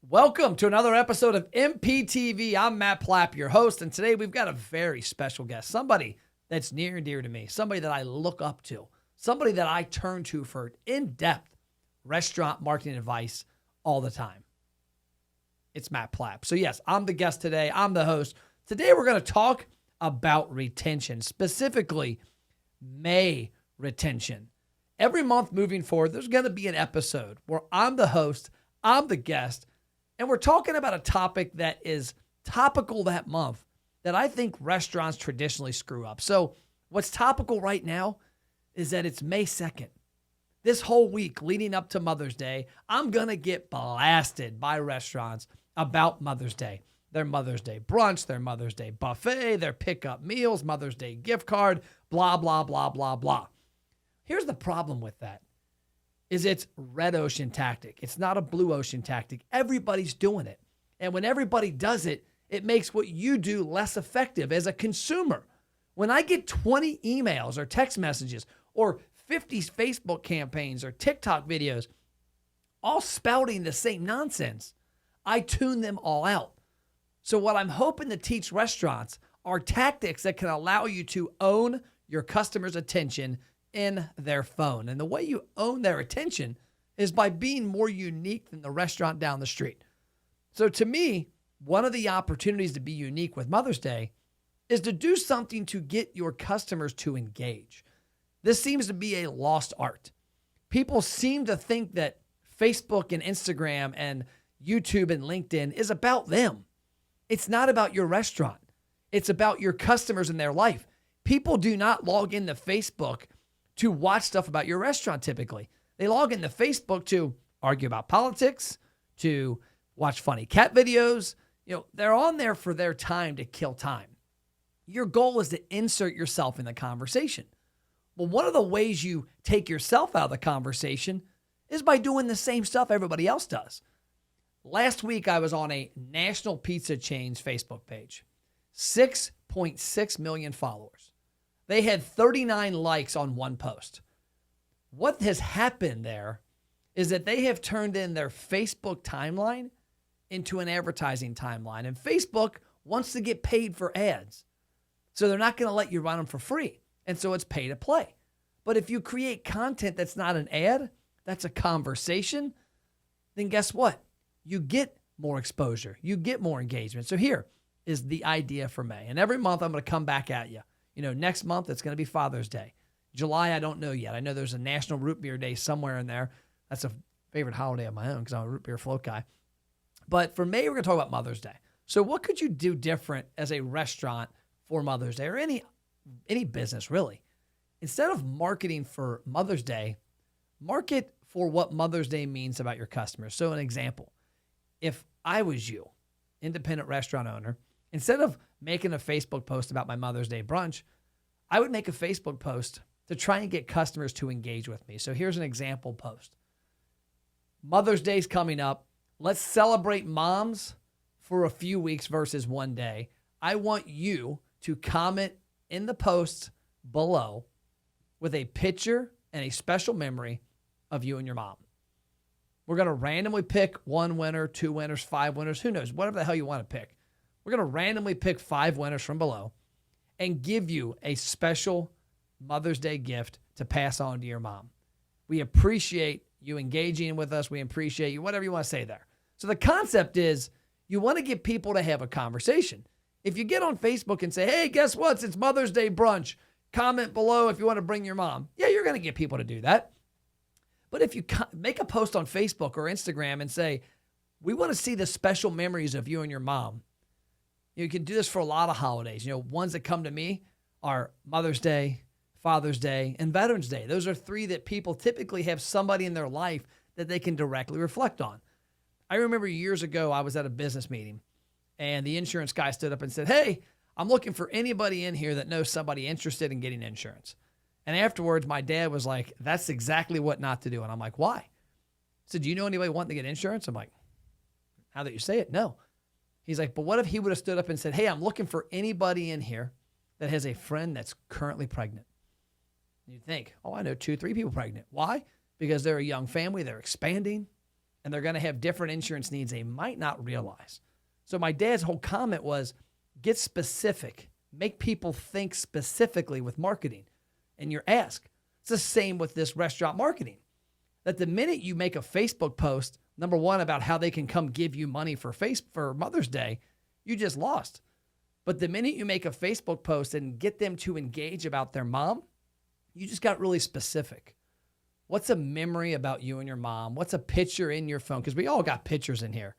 Welcome to another episode of MPTV. I'm Matt Plapp, your host, and today we've got a very special guest, somebody that's near and dear to me, somebody that I look up to, somebody that I turn to for in-depth restaurant marketing advice all the time. It's Matt Plapp. So yes, I'm the guest today. I'm the host. Today we're going to talk about retention, specifically May retention. Every month moving forward, there's going to be an episode where I'm the host, I'm the guest, and we're talking about a topic that is topical that month that I think restaurants traditionally screw up. So what's topical right now is that it's May 2nd. This whole week leading up to Mother's Day, I'm going to get blasted by restaurants about Mother's Day. Their Mother's Day brunch, their Mother's Day buffet, their pickup meals, Mother's Day gift card, blah, blah, blah, blah, blah. Here's the problem with that. It's red ocean tactic. It's not a blue ocean tactic. Everybody's doing it. And when everybody does it, it makes what you do less effective as a consumer. When I get 20 emails or text messages or 50 Facebook campaigns or TikTok videos, all spouting the same nonsense, I tune them all out. So what I'm hoping to teach restaurants are tactics that can allow you to own your customers' attention in their phone. And the way you own their attention is by being more unique than the restaurant down the street. So to me, one of the opportunities to be unique with Mother's Day is to do something to get your customers to engage. This seems to be a lost art. People seem to think that Facebook and Instagram and YouTube and LinkedIn is about them. It's not about your restaurant. It's about your customers and their life. People do not log into Facebook to watch stuff about your restaurant typically. They log into Facebook to argue about politics, to watch funny cat videos. They're on there for their time to kill time. Your goal is to insert yourself in the conversation. Well, one of the ways you take yourself out of the conversation is by doing the same stuff everybody else does. Last week, I was on a national pizza chain's Facebook page, 6.6 million followers. They had 39 likes on one post. What has happened there is that they have turned in their Facebook timeline into an advertising timeline. And Facebook wants to get paid for ads. So they're not going to let you run them for free. And so it's pay to play. But if you create content that's not an ad, that's a conversation, then guess what? You get more exposure. You get more engagement. So here is the idea for May. And every month I'm going to come back at you. Next month, it's going to be Father's Day. July, I don't know yet. I know there's a National Root Beer Day somewhere in there. That's a favorite holiday of my own because I'm a root beer float guy. But for May, we're going to talk about Mother's Day. So what could you do different as a restaurant for Mother's Day or any business, really? Instead of marketing for Mother's Day, market for what Mother's Day means about your customers. So an example, if I was you, independent restaurant owner, instead of making a Facebook post about my Mother's Day brunch, I would make a Facebook post to try and get customers to engage with me. So here's an example post. Mother's Day's coming up. Let's celebrate moms for a few weeks versus one day. I want you to comment in the post below with a picture and a special memory of you and your mom. We're going to randomly pick one winner, two winners, five winners, who knows, whatever the hell you want to pick. We're going to randomly pick 5 winners from below and give you a special Mother's Day gift to pass on to your mom. We appreciate you engaging with us. We appreciate you, whatever you want to say there. So the concept is you want to get people to have a conversation. If you get on Facebook and say, hey, guess what? It's Mother's Day brunch. Comment below if you want to bring your mom. Yeah, you're going to get people to do that. But if you make a post on Facebook or Instagram and say, we want to see the special memories of you and your mom. You can do this for a lot of holidays. Ones that come to me are Mother's Day, Father's Day, and Veterans Day. Those are 3 that people typically have somebody in their life that they can directly reflect on. I remember years ago, I was at a business meeting, and the insurance guy stood up and said, hey, I'm looking for anybody in here that knows somebody interested in getting insurance. And afterwards, my dad was like, that's exactly what not to do. And I'm like, why? He said, do you know anybody wanting to get insurance? I'm like, now that you say it, no. He's like, but what if he would have stood up and said, hey, I'm looking for anybody in here that has a friend that's currently pregnant? You'd think, oh, I know 2, 3 people pregnant. Why? Because they're a young family. They're expanding. and they're going to have different insurance needs they might not realize. So my dad's whole comment was, get specific. Make people think specifically with marketing and your ask. It's the same with this restaurant marketing. That the minute you make a Facebook post, number one, about how they can come give you money for Mother's Day, you just lost. But the minute you make a Facebook post and get them to engage about their mom, you just got really specific. What's a memory about you and your mom? What's a picture in your phone? Because we all got pictures in here.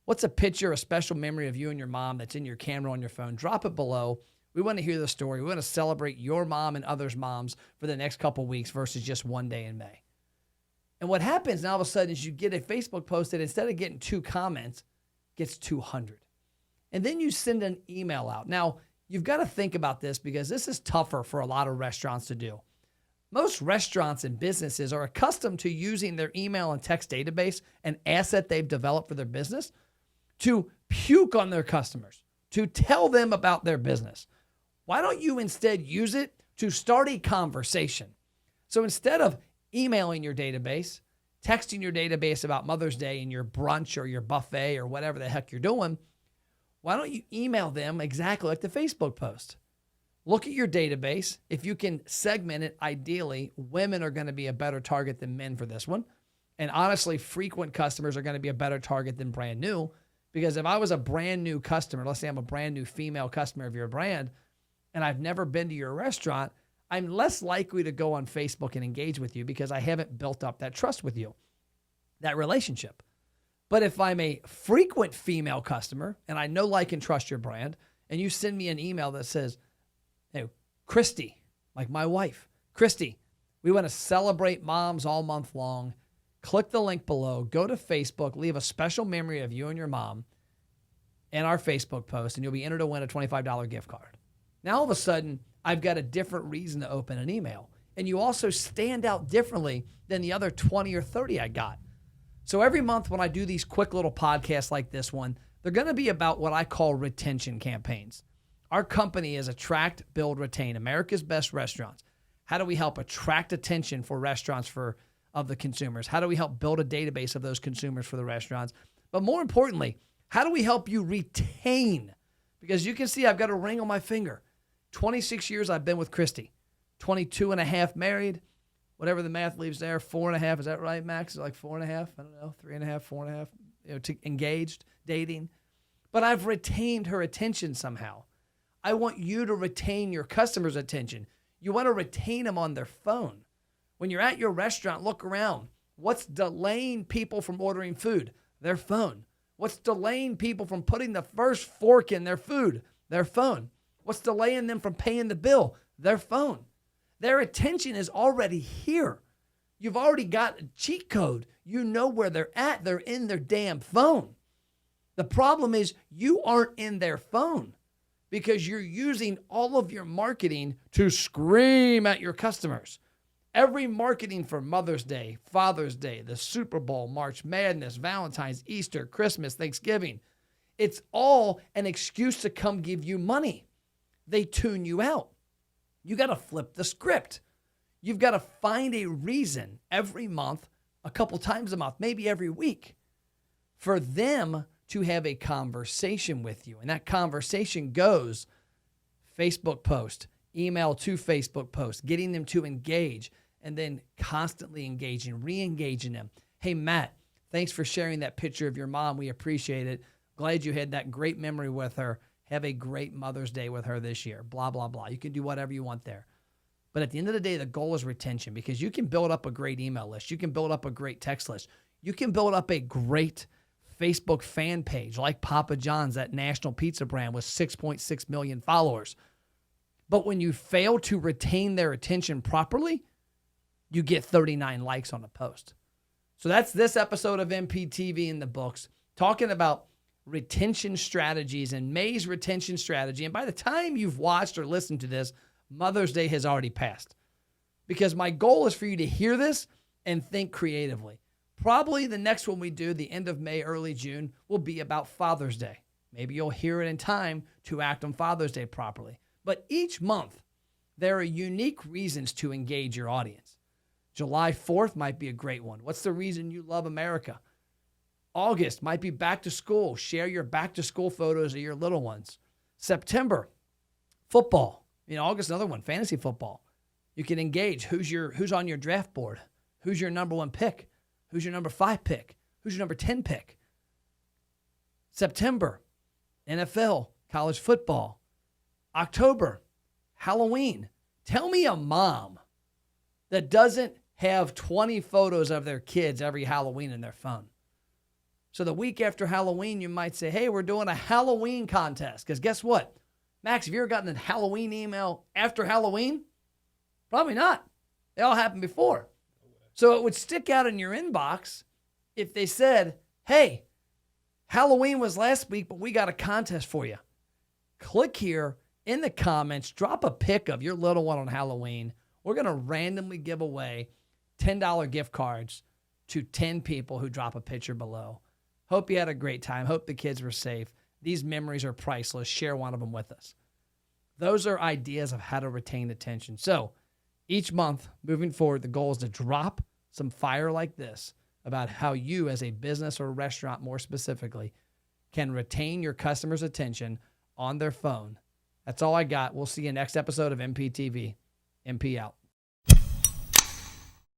What's a picture, a special memory of you and your mom that's in your camera on your phone? Drop it below. We want to hear the story. We want to celebrate your mom and others' moms for the next couple weeks versus just one day in May. And what happens now all of a sudden is you get a Facebook post that instead of getting 2 comments, gets 200. And then you send an email out. Now, you've got to think about this because this is tougher for a lot of restaurants to do. Most restaurants and businesses are accustomed to using their email and text database, an asset they've developed for their business, to puke on their customers, to tell them about their business. Why don't you instead use it to start a conversation? So instead of emailing your database, texting your database about Mother's Day and your brunch or your buffet or whatever the heck you're doing, why don't you email them exactly like the Facebook post? Look at your database. If you can segment it, ideally, women are going to be a better target than men for this one. And honestly, frequent customers are going to be a better target than brand new. Because if I was a brand new customer, let's say I'm a brand new female customer of your brand, and I've never been to your restaurant, I'm less likely to go on Facebook and engage with you because I haven't built up that trust with you, that relationship. But if I'm a frequent female customer and I know, like, and trust your brand, and you send me an email that says, hey, Christy, like my wife, Christy, we want to celebrate moms all month long. Click the link below, go to Facebook, leave a special memory of you and your mom in our Facebook post, and you'll be entered to win a $25 gift card. Now, all of a sudden, I've got a different reason to open an email. And you also stand out differently than the other 20 or 30 I got. So every month when I do these quick little podcasts like this one, they're going to be about what I call retention campaigns. Our company is Attract, Build, Retain, America's Best Restaurants. How do we help attract attention for restaurants of the consumers? How do we help build a database of those consumers for the restaurants? But more importantly, how do we help you retain? Because you can see I've got a ring on my finger. 26 years I've been with Christy. 22 and a half married. Whatever the math leaves there, 4.5. Is that right, Max? Is it like 4.5? I don't know, 3.5, 4.5. To engaged, dating. But I've retained her attention somehow. I want you to retain your customers' attention. You want to retain them on their phone. When you're at your restaurant, look around. What's delaying people from ordering food? Their phone. What's delaying people from putting the first fork in their food? Their phone. What's delaying them from paying the bill? Their phone. Their attention is already here. You've already got a cheat code. You know where they're at. They're in their damn phone. The problem is you aren't in their phone because you're using all of your marketing to scream at your customers. Every marketing for Mother's Day, Father's Day, the Super Bowl, March Madness, Valentine's, Easter, Christmas, Thanksgiving, it's all an excuse to come give you money. They tune you out. You got to flip the script. You've got to find a reason every month, a couple times a month, maybe every week, for them to have a conversation with you. And that conversation goes Facebook post, email to Facebook post, getting them to engage, and then constantly engaging, re-engaging them. Hey, Matt, thanks for sharing that picture of your mom. We appreciate it. Glad you had that great memory with her. Have a great Mother's Day with her this year. Blah, blah, blah. You can do whatever you want there. But at the end of the day, the goal is retention because you can build up a great email list. You can build up a great text list. You can build up a great Facebook fan page like Papa John's, that national pizza brand with 6.6 million followers. But when you fail to retain their attention properly, you get 39 likes on a post. So that's this episode of MPTV in the books, talking about retention strategies and May's retention strategy. And by the time you've watched or listened to this, Mother's Day has already passed. Because my goal is for you to hear this and think creatively. Probably the next one we do, the end of May, early June, will be about Father's Day. Maybe you'll hear it in time to act on Father's Day properly. But each month, there are unique reasons to engage your audience. July 4th might be a great one. What's the reason you love America? August might be back to school. Share your back to school photos of your little ones. September, football. August, another one, fantasy football. You can engage. Who's on your draft board? Who's your number 1 pick? Who's your number 5 pick? Who's your number 10 pick? September, NFL, college football. October, Halloween. Tell me a mom that doesn't have 20 photos of their kids every Halloween in their phone. So the week after Halloween, you might say, hey, we're doing a Halloween contest. Because guess what? Max, have you ever gotten a Halloween email after Halloween? Probably not. They all happened before. So it would stick out in your inbox if they said, hey, Halloween was last week, but we got a contest for you. Click here in the comments, drop a pic of your little one on Halloween. We're going to randomly give away $10 gift cards to 10 people who drop a picture below. Hope you had a great time. Hope the kids were safe. These memories are priceless. Share one of them with us. Those are ideas of how to retain attention. So each month, moving forward, the goal is to drop some fire like this about how you, as a business or restaurant more specifically, can retain your customers' attention on their phone. That's all I got. We'll see you next episode of MPTV. MP out.